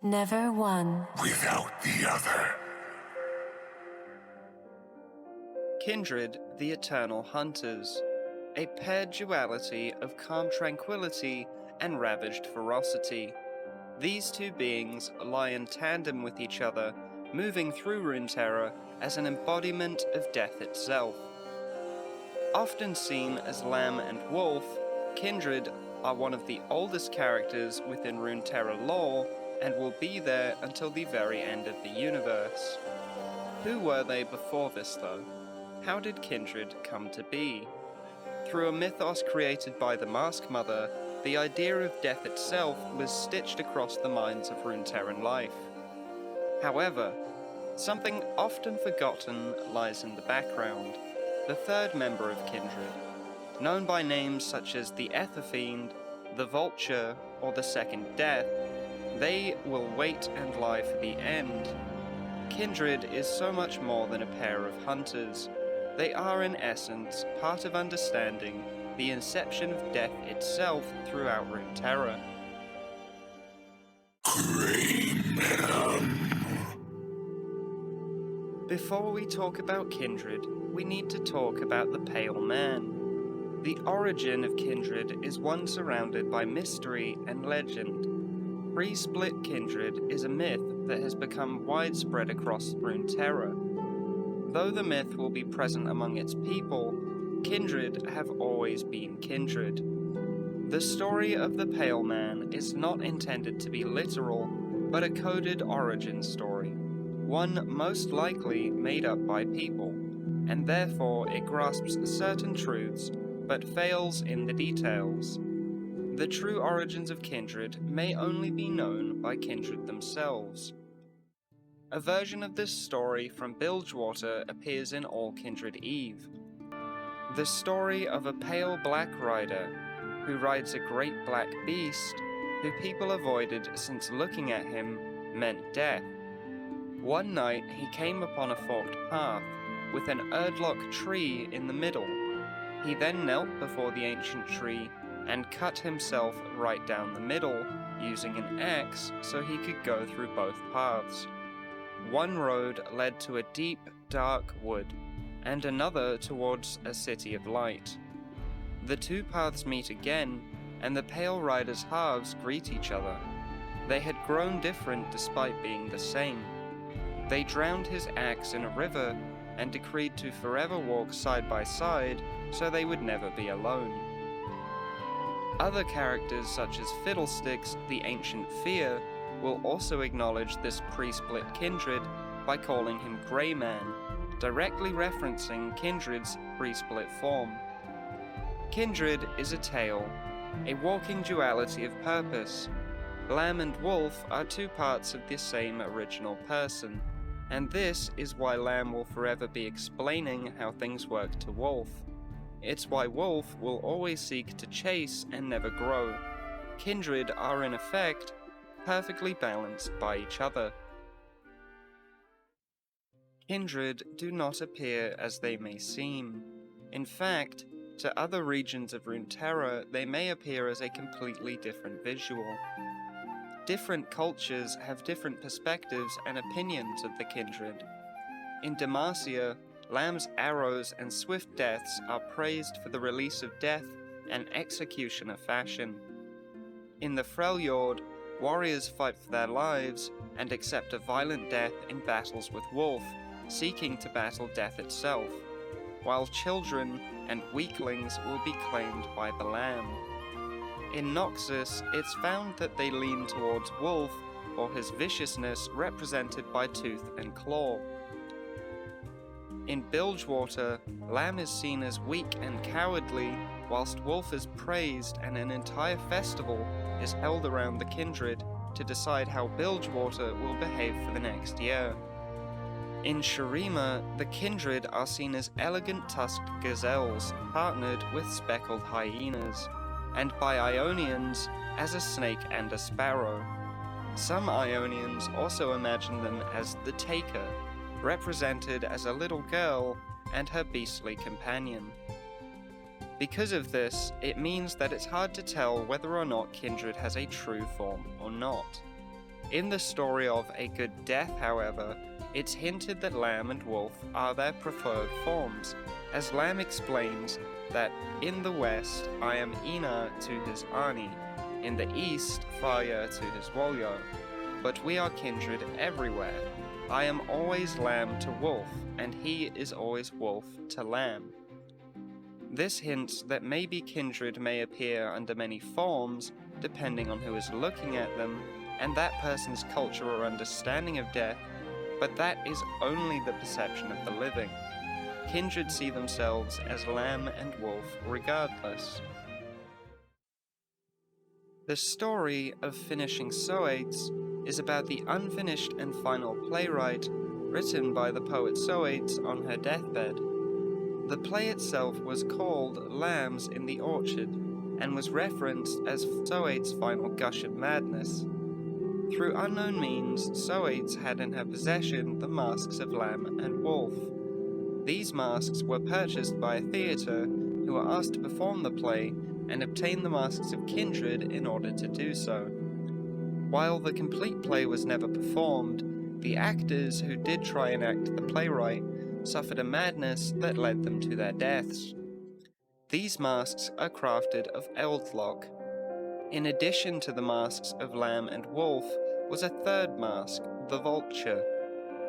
Never one without the other. Kindred, the eternal hunters, a paired duality of calm tranquility and ravaged ferocity. These two beings lie in tandem with each other, moving through Runeterra as an embodiment of death itself. Often seen as lamb and wolf, Kindred are one of the oldest characters within Runeterra lore, and will be there until the very end of the universe. Who were they before this, though? How did Kindred come to be? Through a mythos created by the Mask Mother, the idea of death itself was stitched across the minds of Runeterran life. However, something often forgotten lies in the background. The third member of Kindred, known by names such as the Etherfiend, the Vulture, or the Second Death, they will wait and lie for the end. Kindred is so much more than a pair of hunters. They are in essence part of understanding the inception of death itself throughout Runeterra. Before we talk about Kindred, we need to talk about the Pale Man. The origin of Kindred is one surrounded by mystery and legend. Pre-split Kindred is a myth that has become widespread across Runeterra. Though the myth will be present among its people, Kindred have always been kindred. The story of the Pale Man is not intended to be literal, but a coded origin story, one most likely made up by people, and therefore it grasps certain truths, but fails in the details. The true origins of Kindred may only be known by Kindred themselves. A version of this story from Bilgewater appears in All Kindred Eve. The story of a pale black rider who rides a great black beast who people avoided since looking at him meant death. One night he came upon a forked path with an Erdlock tree in the middle. He then knelt before the ancient tree and cut himself right down the middle using an axe so he could go through both paths. One road led to a deep, dark wood, and another towards a city of light. The two paths meet again, and the Pale Rider's halves greet each other. They had grown different despite being the same. They drowned his axe in a river, and decreed to forever walk side by side so they would never be alone. Other characters such as Fiddlesticks, the Ancient Fear, will also acknowledge this pre-split Kindred by calling him Grey Man, directly referencing Kindred's pre-split form. Kindred is a tale, a walking duality of purpose. Lamb and Wolf are two parts of the same original person, and this is why Lamb will forever be explaining how things work to Wolf. It's why Wolf will always seek to chase and never grow. Kindred are in effect perfectly balanced by each other. Kindred do not appear as they may seem. In fact, to other regions of Runeterra, they may appear as a completely different visual. Different cultures have different perspectives and opinions of the Kindred. In Demacia, Lamb's arrows and swift deaths are praised for the release of death and executioner fashion. In the Freljord, warriors fight for their lives and accept a violent death in battles with Wolf, seeking to battle death itself, while children and weaklings will be claimed by the Lamb. In Noxus, it's found that they lean towards Wolf, or his viciousness represented by tooth and claw. In Bilgewater, Lamb is seen as weak and cowardly, whilst Wolf is praised and an entire festival is held around the Kindred to decide how Bilgewater will behave for the next year. In Shurima, the Kindred are seen as elegant tusked gazelles partnered with speckled hyenas, and by Ionians as a snake and a sparrow. Some Ionians also imagine them as the Taker, represented as a little girl and her beastly companion. Because of this, it means that it's hard to tell whether or not Kindred has a true form or not. In the story of A Good Death, however, it's hinted that Lamb and Wolf are their preferred forms, as Lamb explains that in the west I am Ina to his Ani, in the east Fire to his Wolyo, but we are kindred everywhere. I am always Lamb to Wolf, and he is always Wolf to Lamb. This hints that maybe kindred may appear under many forms, depending on who is looking at them, and that person's culture or understanding of death, but that is only the perception of the living. Kindred see themselves as Lamb and Wolf regardless. The story of Finishing Soates is about the unfinished and final playwright written by the poet Soates on her deathbed. The play itself was called Lambs in the Orchard and was referenced as Soates' final gush of madness. Through unknown means, Soates had in her possession the masks of Lamb and Wolf. These masks were purchased by a theatre who were asked to perform the play and obtain the masks of kindred in order to do so. While the complete play was never performed, the actors who did try and act the playwright suffered a madness that led them to their deaths. These masks are crafted of eldlock. In addition to the masks of Lamb and Wolf was a third mask, the Vulture.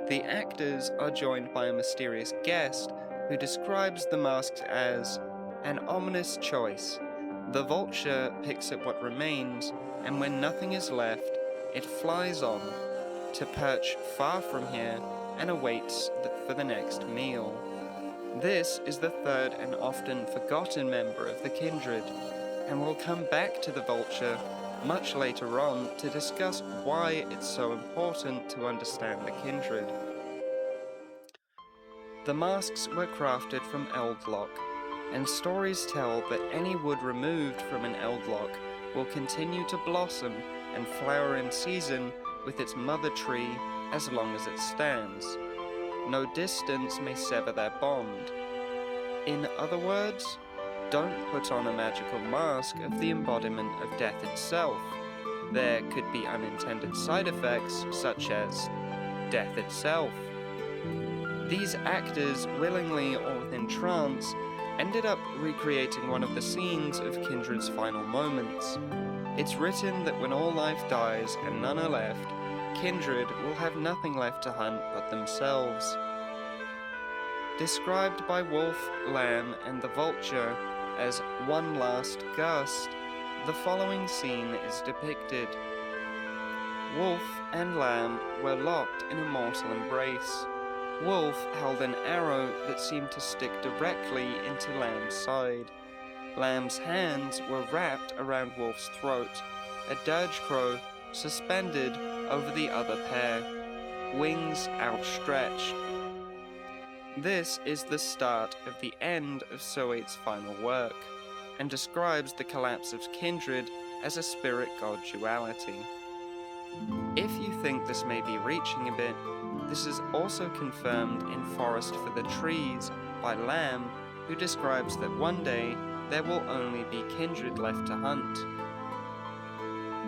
The actors are joined by a mysterious guest who describes the masks as an ominous choice. The Vulture picks at what remains, and when nothing is left, it flies on to perch far from here and awaits for the next meal. This is the third and often forgotten member of the kindred, and we'll come back to the Vulture much later on to discuss why it's so important to understand the kindred. The masks were crafted from eldlock, and stories tell that any wood removed from an eldlock will continue to blossom and flower in season with its mother tree as long as it stands. No distance may sever their bond. In other words, don't put on a magical mask of the embodiment of death itself. There could be unintended side effects, such as death itself. These actors, willingly or within trance, ended up recreating one of the scenes of Kindred's final moments. It's written that when all life dies and none are left, Kindred will have nothing left to hunt but themselves. Described by Wolf, Lamb, and the Vulture as one last gust, the following scene is depicted. Wolf and Lamb were locked in a mortal embrace. Wolf held an arrow that seemed to stick directly into Lamb's side. Lamb's hands were wrapped around Wolf's throat, a dirge crow suspended over the other pair, wings outstretched. This is the start of the end of Soates' final work, and describes the collapse of kindred as a spirit-god duality. If you think this may be reaching a bit, this is also confirmed in Forest for the Trees by Lamb, who describes that one day there will only be kindred left to hunt.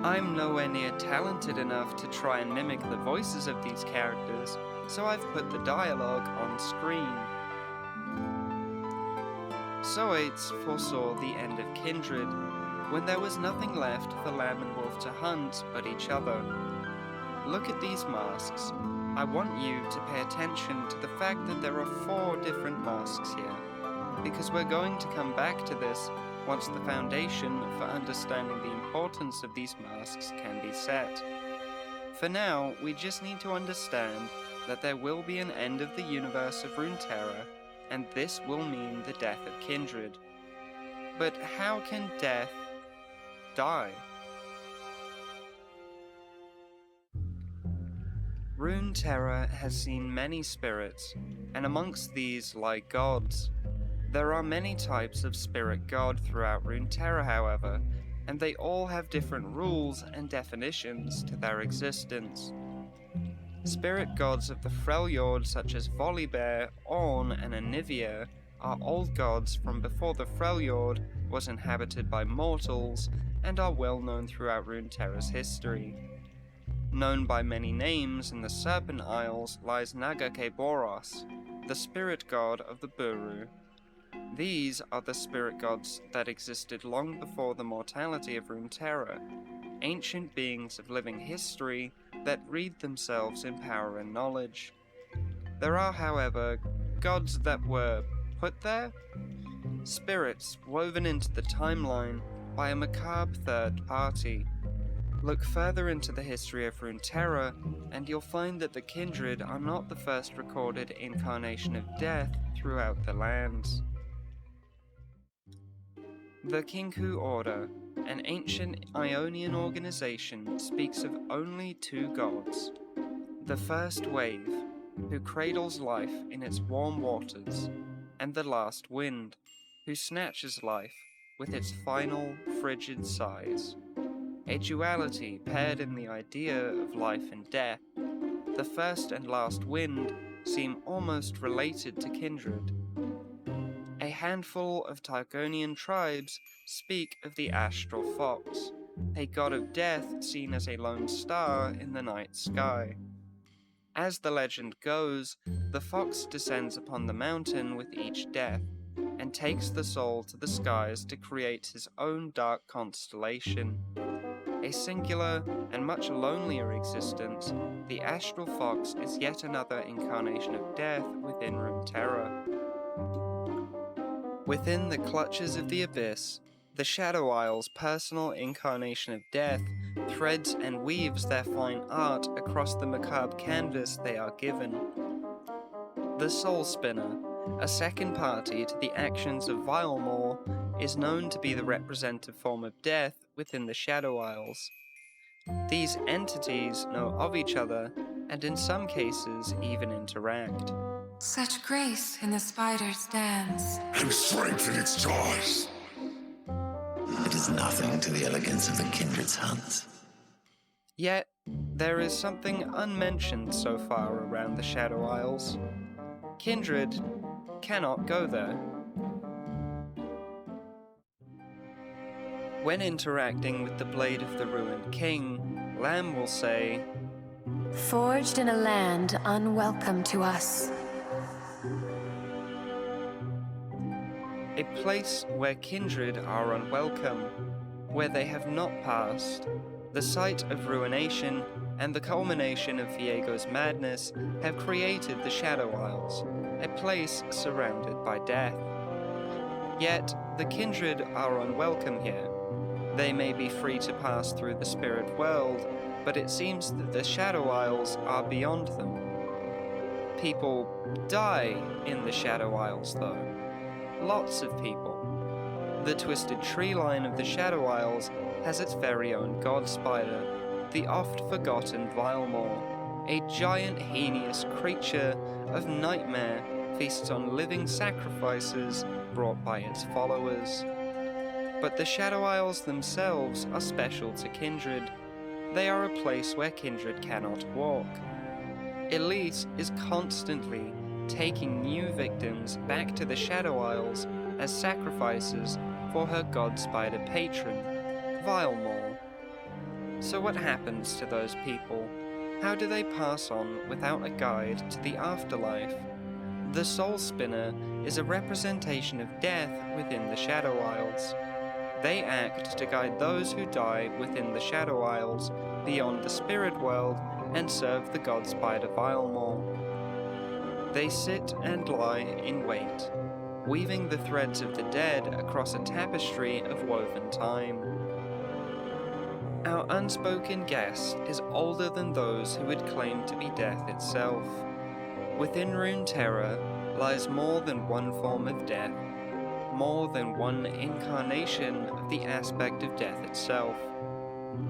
I'm nowhere near talented enough to try and mimic the voices of these characters, so I've put the dialogue on screen. Soates foresaw the end of kindred, when there was nothing left for Lamb and Wolf to hunt but each other. Look at these masks. I want you to pay attention to the fact that there are 4 different masks here, because we're going to come back to this once the foundation for understanding the importance of these masks can be set. For now, we just need to understand that there will be an end of the universe of Runeterra, and this will mean the death of kindred. But how can death die? Runeterra has seen many spirits, and amongst these lie gods. There are many types of spirit god throughout Runeterra, however, and they all have different rules and definitions to their existence. Spirit gods of the Freljord, such as Volibear, Orn, and Anivia, are old gods from before the Freljord was inhabited by mortals, and are well known throughout Runeterra's history. Known by many names in the Serpent Isles lies Nagakeboros, the spirit god of the Buru. These are the spirit gods that existed long before the mortality of Runeterra, ancient beings of living history that read themselves in power and knowledge. There are, however, gods that were put there? Spirits woven into the timeline by a macabre third party. Look further into the history of Runeterra, and you'll find that the Kindred are not the first recorded incarnation of death throughout the lands. The Kinku Order, an ancient Ionian organization, speaks of only two gods. The first wave, who cradles life in its warm waters, and the last wind, who snatches life with its final, frigid sighs. A duality paired in the idea of life and death. The first and last wind seem almost related to kindred. A handful of Targonian tribes speak of the astral fox, a god of death seen as a lone star in the night sky. As the legend goes, the fox descends upon the mountain with each death, and takes the soul to the skies to create his own dark constellation. A singular and much lonelier existence, the astral fox is yet another incarnation of death within Runeterra. Within the clutches of the abyss, the Shadow Isle's personal incarnation of death threads and weaves their fine art across the macabre canvas they are given. The Soul Spinner, a second party to the actions of Vilemore, is known to be the representative form of death within the Shadow Isles. These entities know of each other, and in some cases even interact. Such grace in the spider's dance. And strength in its jaws. It is nothing to the elegance of the kindred's hands. Yet, there is something unmentioned so far around the Shadow Isles. Kindred cannot go there. When interacting with the blade of the ruined king, Lamb will say, Forged in a land unwelcome to us. a place where kindred are unwelcome, where they have not passed. The site of ruination and the culmination of Viego's madness have created the Shadow Isles, a place surrounded by death. Yet, the kindred are unwelcome here. They may be free to pass through the spirit world, but it seems that the Shadow Isles are beyond them. People die in the Shadow Isles, though. Lots of people. The twisted tree line of the Shadow Isles has its very own god spider, the oft-forgotten Vilemore, a giant heinous creature of nightmare feasts on living sacrifices brought by its followers. But the Shadow Isles themselves are special to kindred. They are a place where kindred cannot walk. Elise is constantly taking new victims back to the Shadow Isles as sacrifices for her god spider patron, Vilemore. So what happens to those people? How do they pass on without a guide to the afterlife? The Soul Spinner is a representation of death within the Shadow Isles. They act to guide those who die within the Shadow Isles beyond the spirit world and serve the god spider Vilemore. They sit and lie in wait, weaving the threads of the dead across a tapestry of woven time. Our unspoken guest is older than those who would claim to be death itself. Within Runeterra lies more than one form of death, more than one incarnation of the aspect of death itself.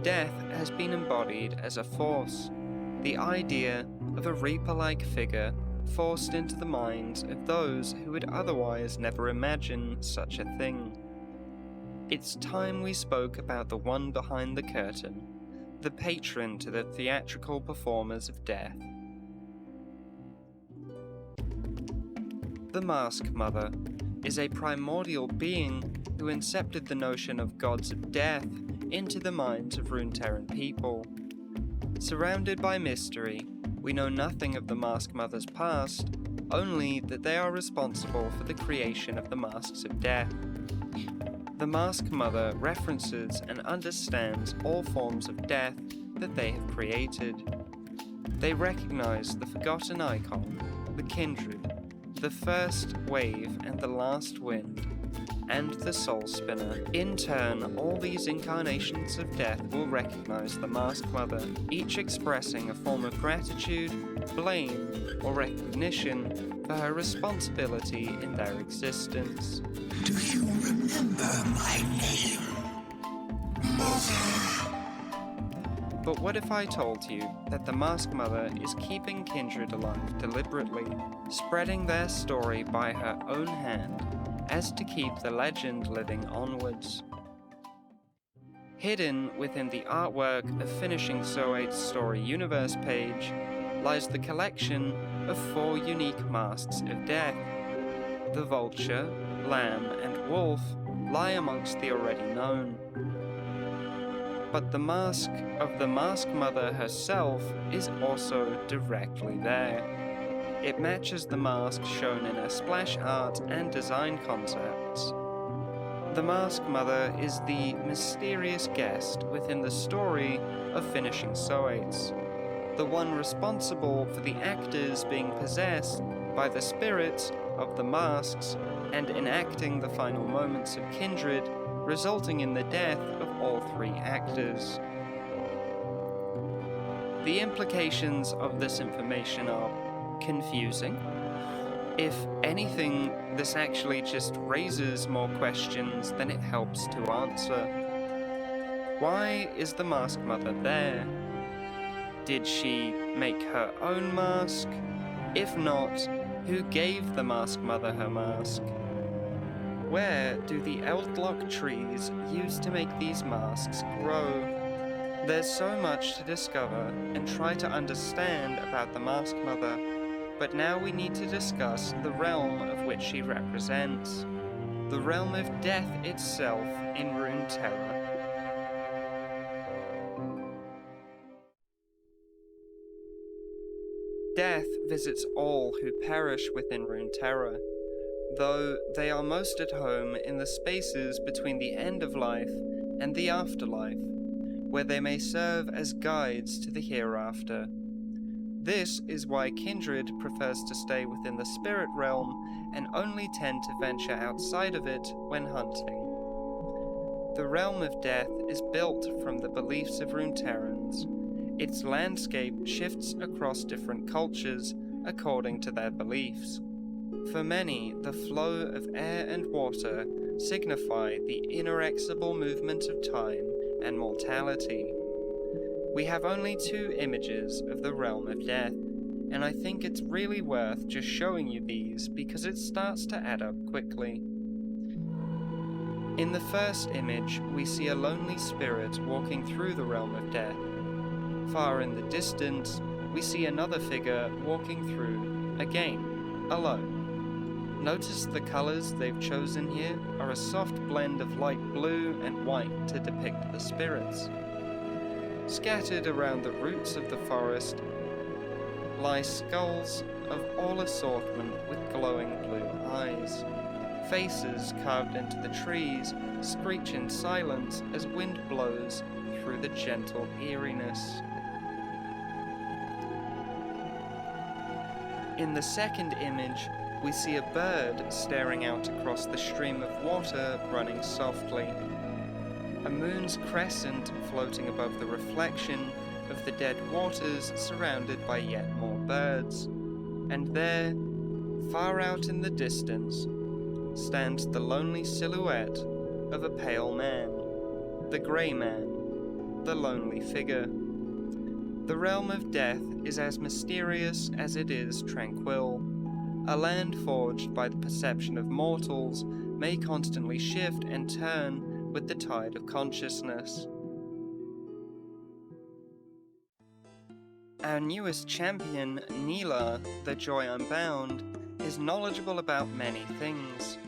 Death has been embodied as a force, the idea of a reaper-like figure forced into the minds of those who would otherwise never imagine such a thing. It's time we spoke about the one behind the curtain, the patron to the theatrical performers of death. The Mask Mother is a primordial being who incepted the notion of gods of death into the minds of Runeterran people. Surrounded by mystery, we know nothing of the Mask Mother's past, only that they are responsible for the creation of the Masks of Death. The Mask Mother references and understands all forms of death that they have created. They recognize the forgotten icon, the Kindred, the first wave and the last wind, and the Soul Spinner. In turn, all these incarnations of death will recognize the Mask Mother, each expressing a form of gratitude, blame, or recognition for her responsibility in their existence. Do you remember my name? Mother! But what if I told you that the Mask Mother is keeping Kindred alive deliberately, spreading their story by her own hand, as to keep the legend living onwards? Hidden within the artwork of Finishing Soates' Story Universe page lies the collection of 4 unique masks of death. The Vulture, Lamb, and Wolf lie amongst the already known. But the mask of the Mask Mother herself is also directly there. It matches the mask shown in her splash art and design concepts. The Mask Mother is the mysterious guest within the story of Finishing Soates, the one responsible for the actors being possessed by the spirits of the masks and enacting the final moments of Kindred, resulting in the death of all 3 actors. The implications of this information are confusing. If anything, this actually just raises more questions than it helps to answer. Why is the Mask Mother there? Did she make her own mask? If not, who gave the Mask Mother her mask? Where do the Eldlock trees used to make these masks grow? There's so much to discover and try to understand about the Mask Mother, but now we need to discuss the realm of which she represents, the realm of death itself in Runeterra. Death visits all who perish within Runeterra, though they are most at home in the spaces between the end of life and the afterlife, where they may serve as guides to the hereafter. This is why Kindred prefers to stay within the spirit realm and only tend to venture outside of it when hunting. The realm of death is built from the beliefs of Runeterrans. Its landscape shifts across different cultures according to their beliefs. For many, the flow of air and water signify the inexorable movement of time and mortality. We have only 2 images of the realm of death, and I think it's really worth just showing you these because it starts to add up quickly. In the first image, we see a lonely spirit walking through the realm of death. Far in the distance, we see another figure walking through, again, alone. Notice the colors they've chosen here are a soft blend of light blue and white to depict the spirits. Scattered around the roots of the forest lie skulls of all assortment with glowing blue eyes. Faces carved into the trees screech in silence as wind blows through the gentle eeriness. In the second image, we see a bird staring out across the stream of water running softly. A moon's crescent floating above the reflection of the dead waters surrounded by yet more birds. And there, far out in the distance, stands the lonely silhouette of a pale man, the grey man, the lonely figure. The realm of death is as mysterious as it is tranquil. A land forged by the perception of mortals may constantly shift and turn with the tide of consciousness. Our newest champion, Nilah The Joy Unbound, is knowledgeable about many things.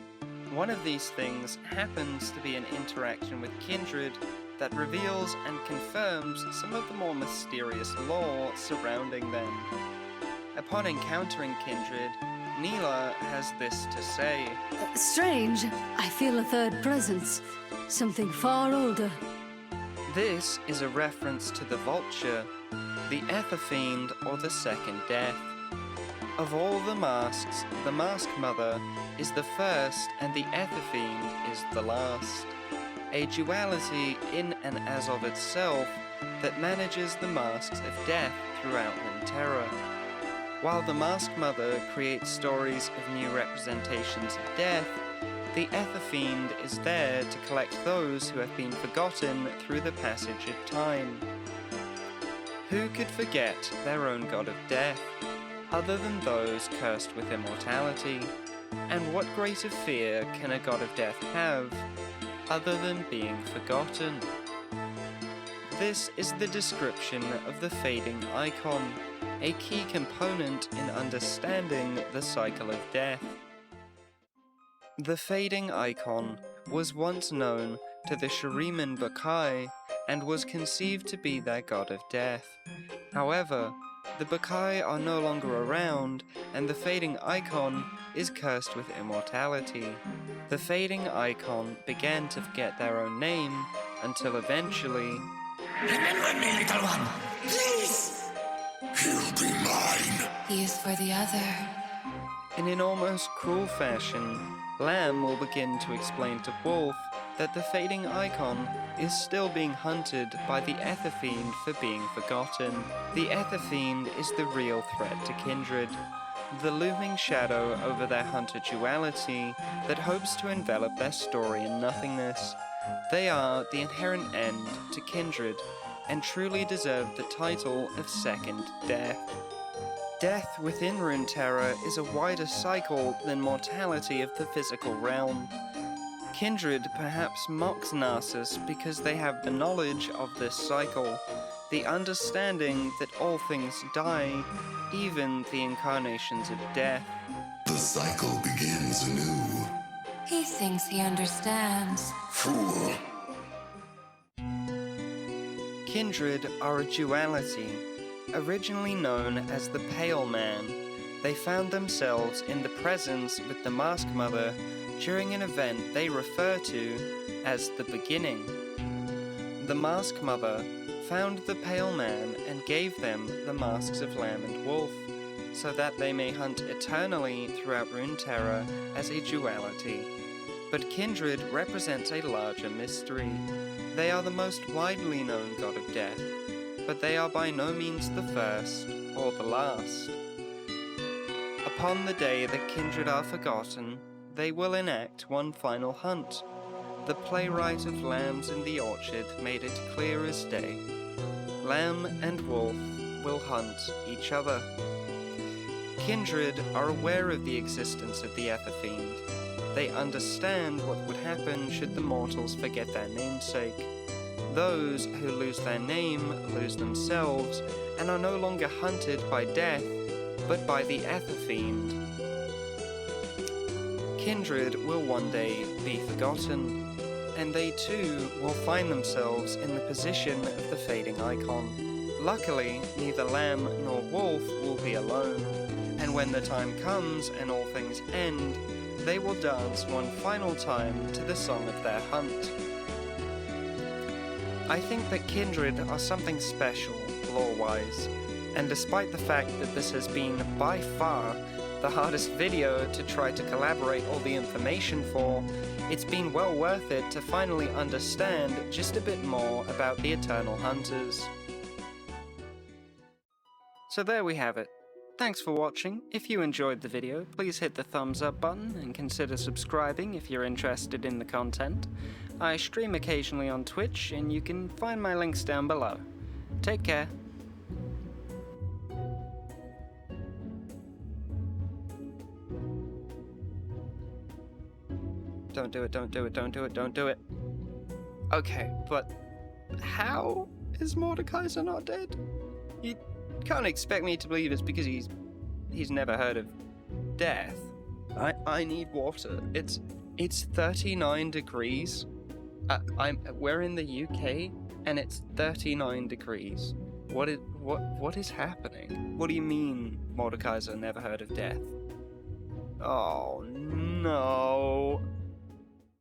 One of these things happens to be an interaction with Kindred that reveals and confirms some of the more mysterious lore surrounding them. Upon encountering Kindred, Nilah has this to say. Strange. I feel a third presence. Something far older. This is a reference to the Vulture, the Ether Fiend, or the Second Death. Of all the masks, the Mask Mother is the first and the Ether Fiend is the last. A duality in and as of itself that manages the masks of death throughout Runeterra. While the Mask Mother creates stories of new representations of death, the Ether Fiend is there to collect those who have been forgotten through the passage of time. Who could forget their own god of death, other than those cursed with immortality? And what greater fear can a god of death have, other than being forgotten? This is the description of the fading icon, a key component in understanding the cycle of death. The fading icon was once known to the Shuriman Bakai and was conceived to be their god of death. However, the Bakai are no longer around, and the fading icon is cursed with immortality. The fading icon began to forget their own name until eventually... Remember me, little one, please! He'll be mine. He is for the other. In an almost cruel fashion, Lamb will begin to explain to Wolf that the fading icon is still being hunted by the Ether Fiend for being forgotten. The Ether Fiend is the real threat to Kindred, the looming shadow over their hunter duality that hopes to envelop their story in nothingness. They are the inherent end to Kindred, and truly deserve the title of Second Death. Death within Runeterra is a wider cycle than mortality of the physical realm. Kindred perhaps mocks Narcissus because they have the knowledge of this cycle, the understanding that all things die, even the incarnations of death. The cycle begins anew. He thinks he understands. Fool. Kindred are a duality. Originally known as the Pale Man, they found themselves in the presence with the Mask Mother during an event they refer to as the Beginning. The Mask Mother found the Pale Man and gave them the masks of Lamb and Wolf, so that they may hunt eternally throughout Runeterra as a duality. But Kindred represents a larger mystery. They are the most widely known god of death, but they are by no means the first or the last. Upon the day that Kindred are forgotten, they will enact one final hunt. The playwright of Lambs in the Orchard made it clear as day. Lamb and Wolf will hunt each other. Kindred are aware of the existence of the Ether Fiend. They understand what would happen should the mortals forget their namesake. Those who lose their name lose themselves and are no longer hunted by death, but by the Ether Fiend. Kindred will one day be forgotten, and they too will find themselves in the position of the fading icon. Luckily, neither Lamb nor Wolf will be alone, and when the time comes and all things end, they will dance one final time to the song of their hunt. I think that Kindred are something special, lore-wise, and despite the fact that this has been, by far, the hardest video to try to collaborate all the information for, it's been well worth it to finally understand just a bit more about the Eternal Hunters. So there we have it. Thanks for watching. If you enjoyed the video, please hit the thumbs up button and consider subscribing if you're interested in the content. I stream occasionally on Twitch, and you can find my links down below. Take care. Don't do it, don't do it, don't do it, don't do it. Okay, but how is Mordekaiser not dead? You can't expect me to believe it's because he's never heard of death. I need water. It's 39 degrees. We're in the UK, and it's 39 degrees. What is happening? What do you mean Mordekaiser never heard of death? Oh no.